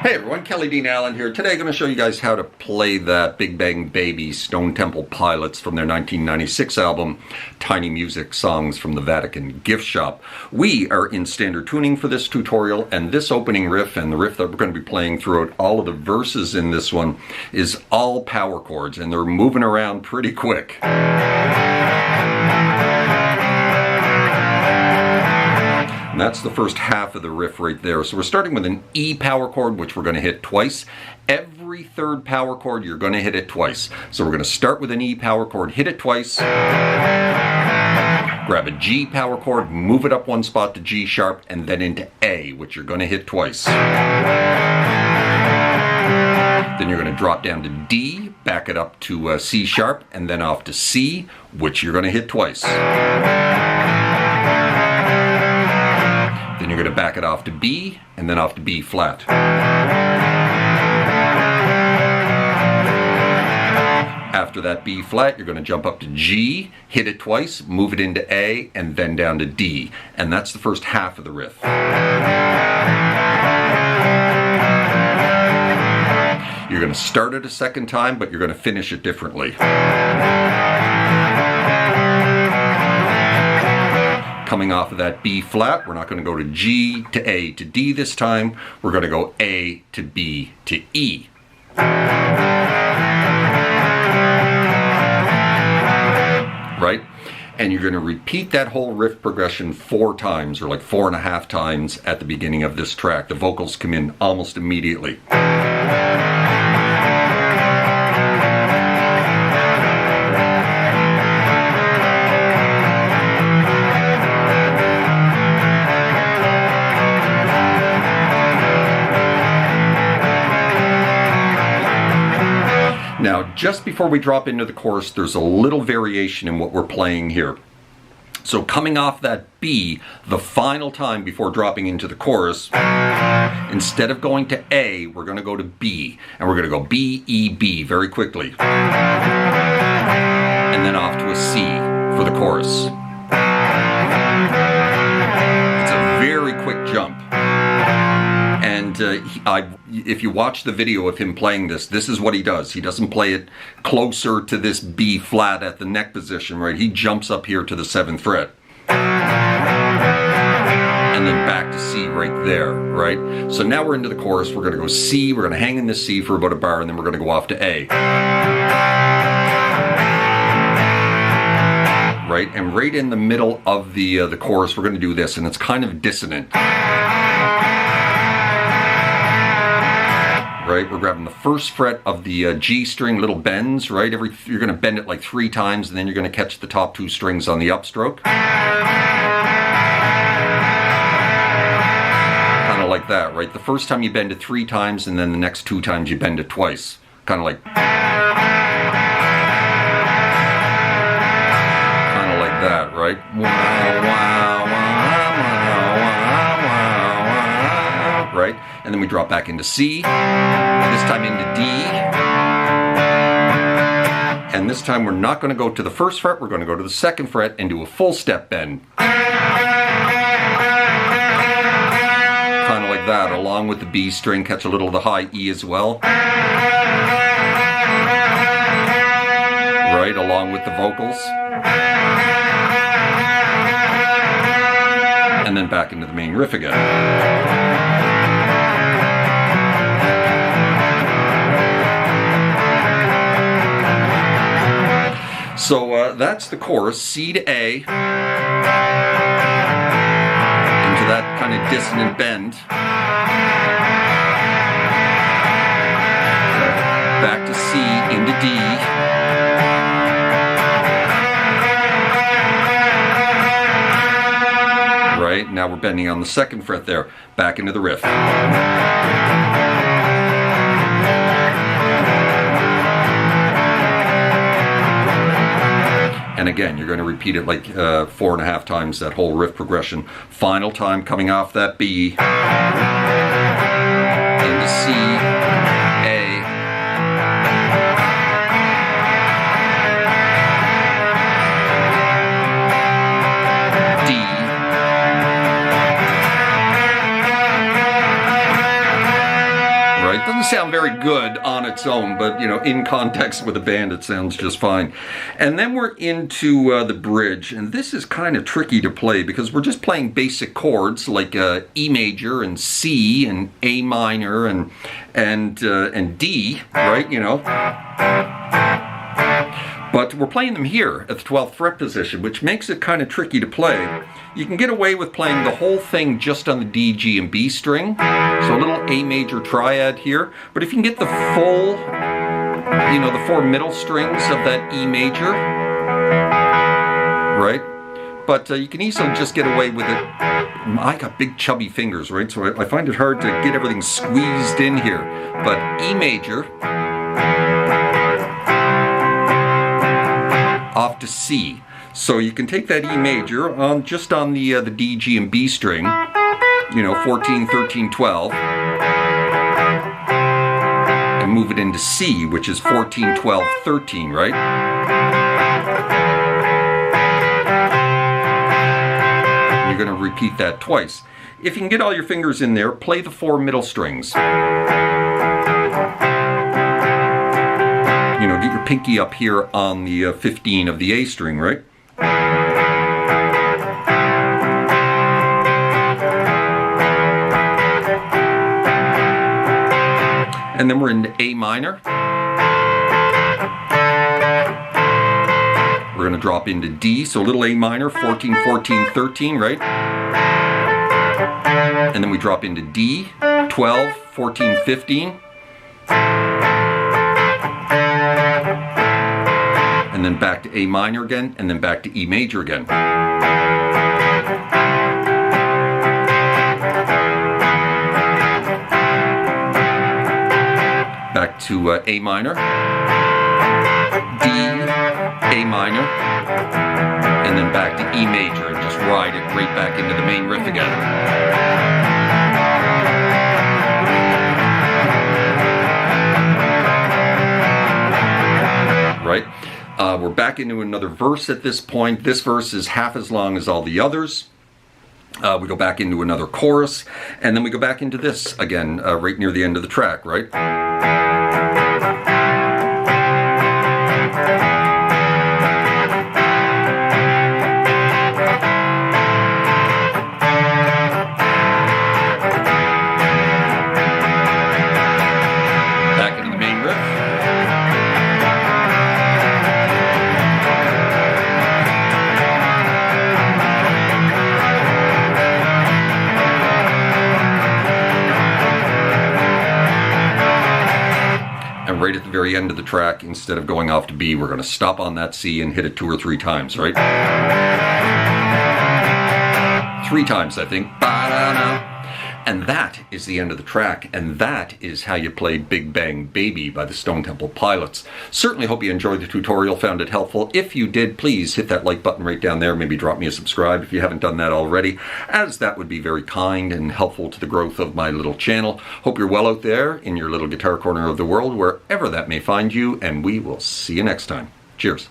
Hey everyone, Kelly Dean Allen here. Today I'm going to show you guys how to play that Big Bang Baby Stone Temple Pilots from their 1996 album, Tiny Music Songs from the Vatican Gift Shop. We are in standard tuning for this tutorial, and this opening riff and the riff that we're going to be playing throughout all of the verses in this one is all power chords, and they're moving around pretty quick. And that's the first half of the riff right there. So we're starting with an E power chord, which we're going to hit twice. Every third power chord, you're going to hit it twice. So we're going to start with an E power chord, hit it twice. Grab a G power chord, move it up one spot to G sharp, and then into A, which you're going to hit twice. Then you're going to drop down to D, back it up to C sharp, and then off to C, which you're going to hit twice. Then you're going to back it off to B, and then off to B flat. After that B flat, you're going to jump up to G, hit it twice, move it into A, and then down to D. And that's the first half of the riff. You're going to start it a second time, but you're going to finish it differently. Coming off of that B flat, we're not going to go to G to A to D this time. We're going to go A to B to E. Right? And you're going to repeat that whole riff progression 4 times, or like 4.5 times at the beginning of this track. The vocals come in almost immediately. Now, just before we drop into the chorus, there's a little variation in what we're playing here. So coming off that B, the final time before dropping into the chorus, instead of going to A, we're going to go to B. And we're going to go B, E, B very quickly. And then off to a C for the chorus. It's a very quick jump. And if you watch the video of him playing this, this is what he does. He doesn't play it closer to this B flat at the neck position, right? He jumps up here to the 7th fret. And then back to C right there, right? So now we're into the chorus. We're going to go C. We're going to hang in this C for about a bar, and then we're going to go off to A. Right? And right in the middle of the chorus, we're going to do this, and it's kind of dissonant. Right, we're grabbing the 1st fret of the G string, little bends, right? You're going to bend it like 3 times, and then you're going to catch the top 2 strings on the upstroke. Kind of like that, right? The first time you bend it 3 times, and then the next 2 times you bend it twice. Kind of like that, right? Right? And then we drop back into C, this time into D, and this time we're not going to go to the 1st fret, we're going to go to the 2nd fret and do a full step bend. Kind of like that, along with the B string, catch a little of the high E as well. Right, along with the vocals. And then back into the main riff again. So that's the chorus, C to A, into that kind of dissonant bend. Back to C, into D. Right, now we're bending on the 2nd fret there, back into the riff. And again, you're going to repeat it like 4.5 times, that whole riff progression. Final time coming off that B, into C, A, doesn't sound very good on its own, but you know, in context with a band, it sounds just fine. And then we're into the bridge, and this is kind of tricky to play because we're just playing basic chords like E major and C and A minor and D, right? You know. But we're playing them here at the 12th fret position, which makes it kind of tricky to play. You can get away with playing the whole thing just on the D, G, and B string. So a little A major triad here. But if you can get the full, you know, the 4 middle strings of that E major, right? But you can easily just get away with it. I got big chubby fingers, right? So I find it hard to get everything squeezed in here. But E major off to C. So you can take that E major on just on the D, G, and B string, you know, 14, 13, 12, and move it into C, which is 14, 12, 13, right? And you're going to repeat that twice. If you can get all your fingers in there, play the 4 middle strings. You know, get your pinky up here on the 15 of the A string, right? And then we're into A minor. We're going to drop into D, so little A minor, 14, 14, 13, right? And then we drop into D, 12, 14, 15. And then back to A minor again, and then back to E major again. Back to A minor, D, A minor, and then back to E major, and just ride it right back into the main riff again. Right? We're back into another verse at this point. This verse is half as long as all the others. We go back into another chorus, and then we go back into this again, right near the end of the track, right? Back into the main riff. And right at the very end of the track, instead of going off to B, we're going to stop on that C and hit it 2 or 3 times, right? 3 times, I think. Ba-da-da. And that is the end of the track, and that is how you play Big Bang Baby by the Stone Temple Pilots. Certainly hope you enjoyed the tutorial, found it helpful. If you did, please hit that like button right down there. Maybe drop me a subscribe if you haven't done that already, as that would be very kind and helpful to the growth of my little channel. Hope you're well out there in your little guitar corner of the world, wherever that may find you, and we will see you next time. Cheers.